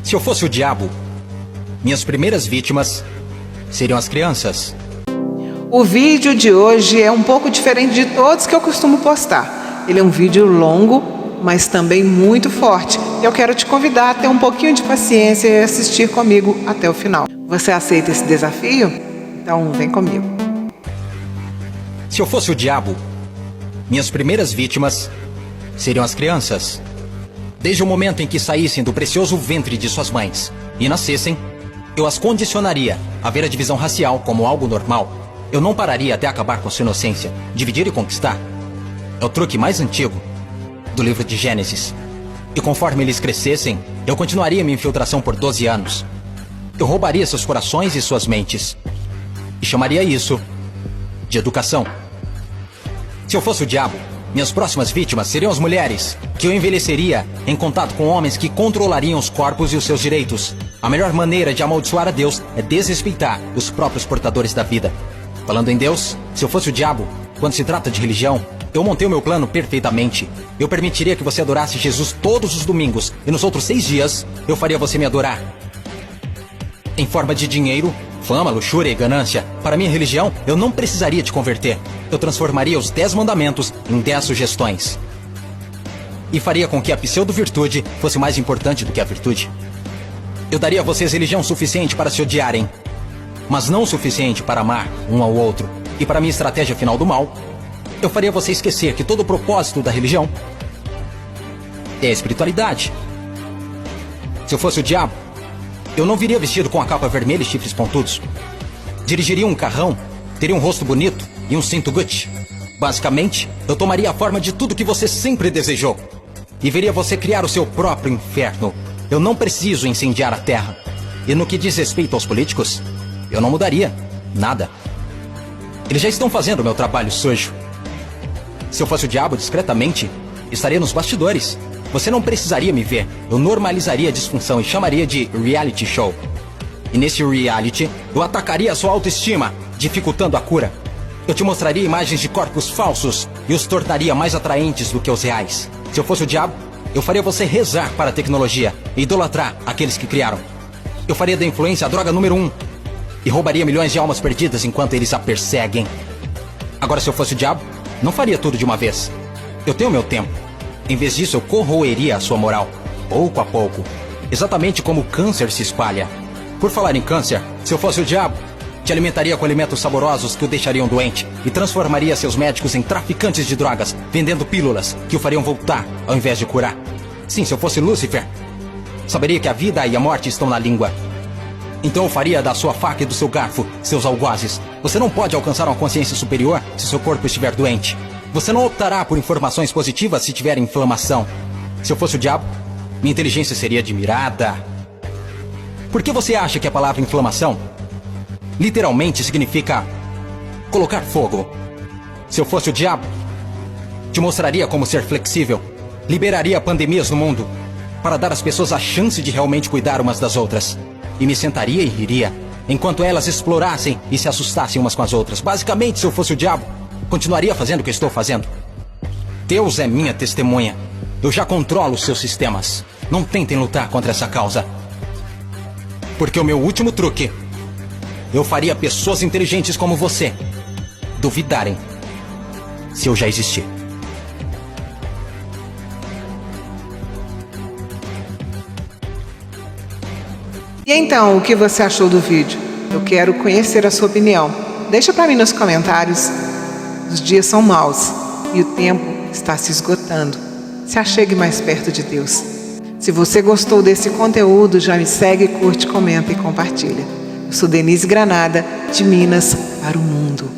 Se eu fosse o diabo, minhas primeiras vítimas seriam as crianças. O vídeo de hoje é um pouco diferente de todos que eu costumo postar. Ele é um vídeo longo, mas também muito forte. Eu quero te convidar a ter um pouquinho de paciência e assistir comigo até o final. Você aceita esse desafio? Então vem comigo. Se eu fosse o diabo, minhas primeiras vítimas seriam as crianças. Desde o momento em que saíssem do precioso ventre de suas mães e nascessem, eu as condicionaria a ver a divisão racial como algo normal. Eu não pararia até acabar com sua inocência. Dividir e conquistar é o truque mais antigo do livro de Gênesis. E conforme eles crescessem, eu continuaria minha infiltração por 12 anos. Eu roubaria seus corações e suas mentes e chamaria isso de educação. Se eu fosse o diabo, minhas próximas vítimas seriam as mulheres, que eu envelheceria em contato com homens que controlariam os corpos e os seus direitos. A melhor maneira de amaldiçoar a Deus é desrespeitar os próprios portadores da vida. Falando em Deus, se eu fosse o diabo, quando se trata de religião, eu montei o meu plano perfeitamente. Eu permitiria que você adorasse Jesus todos os domingos, e nos outros 6 dias, eu faria você me adorar. Em forma de dinheiro, fama, luxúria e ganância. Para minha religião, eu não precisaria te converter. Eu transformaria os 10 mandamentos em 10 sugestões. E faria com que a pseudo-virtude fosse mais importante do que a virtude. Eu daria a vocês religião suficiente para se odiarem, mas não o suficiente para amar um ao outro. E para minha estratégia final do mal, eu faria você esquecer que todo o propósito da religião é a espiritualidade. Se eu fosse o diabo, eu não viria vestido com a capa vermelha e chifres pontudos. Dirigiria um carrão, teria um rosto bonito e um cinto Gucci. Basicamente, eu tomaria a forma de tudo que você sempre desejou e veria você criar o seu próprio inferno. Eu não preciso incendiar a terra. E no que diz respeito aos políticos, eu não mudaria nada. Eles já estão fazendo o meu trabalho sujo. Se eu fosse o diabo, discretamente, estaria nos bastidores. Você não precisaria me ver. Eu normalizaria a disfunção e chamaria de reality show. E nesse reality, eu atacaria a sua autoestima, dificultando a cura. Eu te mostraria imagens de corpos falsos e os tornaria mais atraentes do que os reais. Se eu fosse o diabo, eu faria você rezar para a tecnologia e idolatrar aqueles que criaram. Eu faria da influência a droga número 1 e roubaria milhões de almas perdidas enquanto eles a perseguem. Agora, se eu fosse o diabo, não faria tudo de uma vez. Eu tenho meu tempo. Em vez disso, eu corroeria a sua moral, pouco a pouco. Exatamente como o câncer se espalha. Por falar em câncer, se eu fosse o diabo, te alimentaria com alimentos saborosos que o deixariam doente e transformaria seus médicos em traficantes de drogas, vendendo pílulas que o fariam voltar ao invés de curar. Sim, se eu fosse Lúcifer, saberia que a vida e a morte estão na língua. Então eu faria da sua faca e do seu garfo seus algozes. Você não pode alcançar uma consciência superior se seu corpo estiver doente. Você não optará por informações positivas se tiver inflamação. Se eu fosse o diabo, minha inteligência seria admirada. Por que você acha que a palavra inflamação literalmente significa colocar fogo? Se eu fosse o diabo, te mostraria como ser flexível. Liberaria pandemias no mundo para dar às pessoas a chance de realmente cuidar umas das outras. E me sentaria e riria enquanto elas explorassem e se assustassem umas com as outras. Basicamente, se eu fosse o diabo, continuaria fazendo o que estou fazendo. Deus é minha testemunha. Eu já controlo os seus sistemas. Não tentem lutar contra essa causa. Porque o meu último truque, eu faria pessoas inteligentes como você duvidarem se eu já existir. E então, o que você achou do vídeo? Eu quero conhecer a sua opinião. Deixa para mim nos comentários. Os dias são maus e o tempo está se esgotando. Se achegue mais perto de Deus. Se você gostou desse conteúdo, já me segue, curte, comenta e compartilha. Eu sou Denise Granada, de Minas para o Mundo.